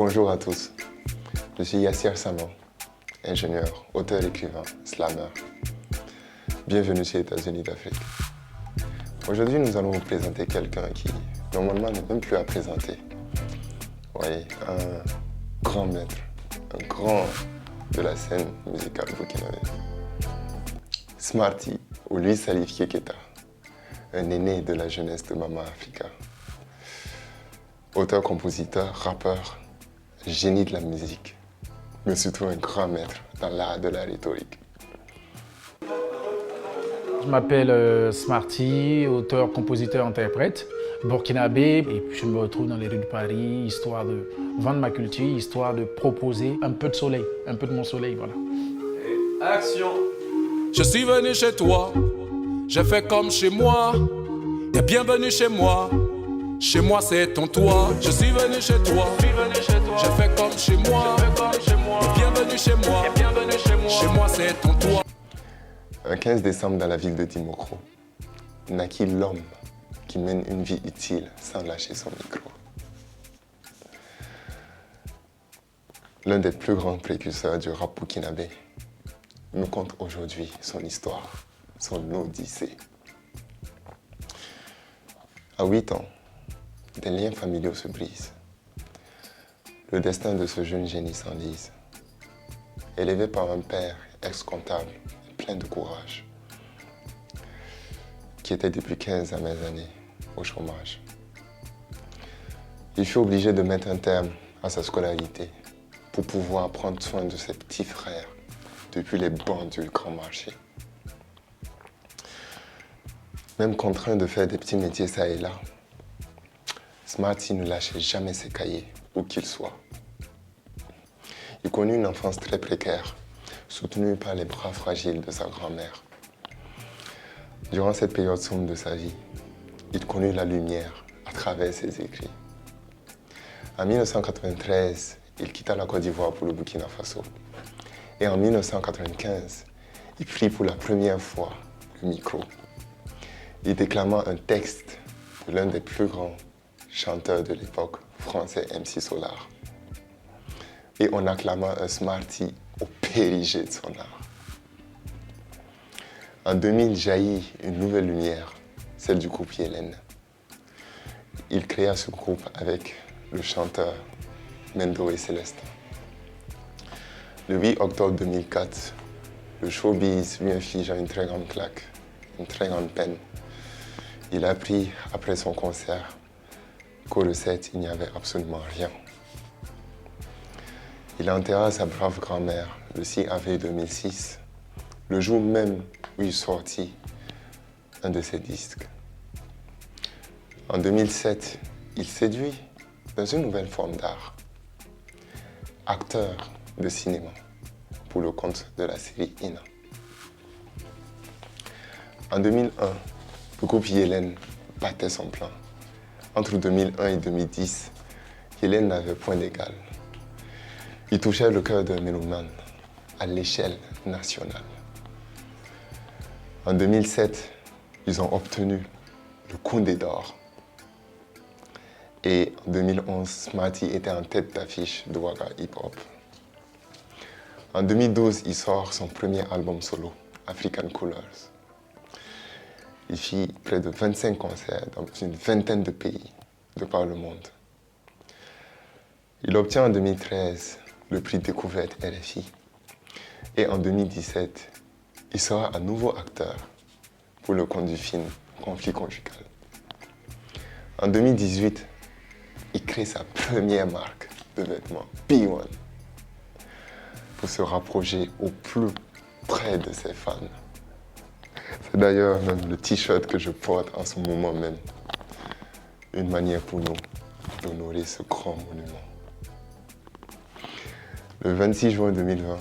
Bonjour à tous, je suis Yassir Saman, ingénieur, auteur, écrivain, slammer. Bienvenue sur États-Unis d'Afrique. Aujourd'hui, nous allons vous présenter quelqu'un qui, normalement, n'est même plus à présenter. Oui, un grand maître, un grand de la scène musicale burkinabé. Smarty, ou Louis Salif Keita, un aîné de la jeunesse de Mama Africa. Auteur, compositeur, rappeur, génie de la musique, mais surtout un grand maître dans l'art de la rhétorique. Je m'appelle Smarty, auteur, compositeur, interprète, burkinabé, et puis je me retrouve dans les rues de Paris, histoire de vendre ma culture, histoire de proposer un peu de soleil, un peu de mon soleil, voilà. Et action! Je suis venu chez toi, j'ai fait comme chez moi, t'es bienvenue chez moi. Chez moi c'est ton toit, je suis venu chez toi, j'ai fait comme chez moi, bienvenue chez moi, chez moi c'est ton toit. Un 15 décembre dans la ville de Dimokro, naquit l'homme qui mène une vie utile sans lâcher son micro. L'un des plus grands précurseurs du rap burkinabé nous conte aujourd'hui son histoire, son odyssée. À 8 ans, des liens familiaux se brisent. Le destin de ce jeune génie s'enlise. Élevé par un père ex-comptable, plein de courage, qui était depuis 15 à mes années au chômage. Il fut obligé de mettre un terme à sa scolarité pour pouvoir prendre soin de ses petits frères depuis les bancs du grand marché. Même contraint de faire des petits métiers ça et là, Smarty ne lâchait jamais ses cahiers, où qu'il soit. Il connut une enfance très précaire, soutenue par les bras fragiles de sa grand-mère. Durant cette période sombre de sa vie, il connut la lumière à travers ses écrits. En 1993, il quitta la Côte d'Ivoire pour le Burkina Faso. Et en 1995, il prit pour la première fois le micro. Il déclama un texte de l'un des plus grands chanteurs de l'époque, français MC Solar. Et on acclama un Smarty au périgée de son art. En 2000 jaillit une nouvelle lumière, celle du groupe Yélène. Il créa ce groupe avec le chanteur Mendo et Célestin. Le 8 octobre 2004, le showbiz lui infligea une très grande claque, une très grande peine. Il apprit après son concert qu'au recette, il n'y avait absolument rien. Il enterra sa brave grand-mère le 6 avril 2006, le jour même où il sortit un de ses disques. En 2007, il séduit dans une nouvelle forme d'art, acteur de cinéma pour le compte de la série Ina. En 2001, le groupe Yélène battait son plein. Entre 2001 et 2010, Yélène n'avait point d'égal. Il touchait le cœur d'un mélomane à l'échelle nationale. En 2007, ils ont obtenu le Condé d'Or. Et en 2011, Smarty était en tête d'affiche de Waga Hip Hop. En 2012, il sort son premier album solo, African Colors. Il fit près de 25 concerts dans une vingtaine de pays de par le monde. Il obtient en 2013 le prix Découverte RFI. Et en 2017, il sera à nouveau acteur pour le compte du film Conflit conjugal. En 2018, il crée sa première marque de vêtements, P1, pour se rapprocher au plus près de ses fans. C'est d'ailleurs même le t-shirt que je porte en ce moment même. Une manière pour nous d'honorer ce grand monument. Le 26 juin 2020,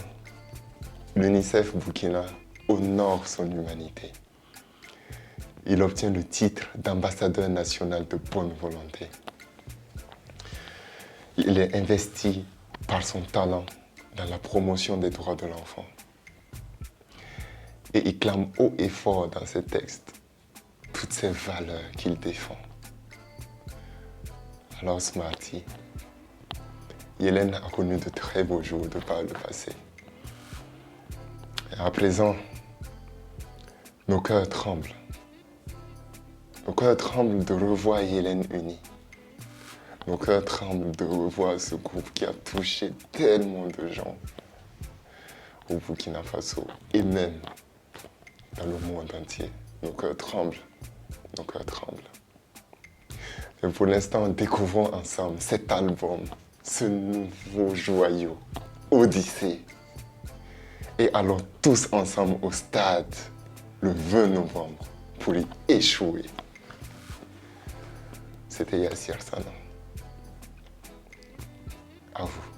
l'UNICEF Burkina honore son humanité. Il obtient le titre d'ambassadeur national de bonne volonté. Il est investi par son talent dans la promotion des droits de l'enfant. Et il clame haut et fort dans ses textes toutes ces valeurs qu'il défend. Alors Smarty, Hélène a connu de très beaux jours de par le passé. Et à présent, nos cœurs tremblent. Nos cœurs tremblent de revoir Hélène unie. Nos cœurs tremblent de revoir ce groupe qui a touché tellement de gens au Burkina Faso et même dans le monde entier. Nos cœurs tremblent. Nos cœurs tremblent. Et pour l'instant, découvrons ensemble cet album, ce nouveau joyau, Odyssée. Et allons tous ensemble au stade le 20 novembre pour y échouer. C'était Yassir Sana. À vous.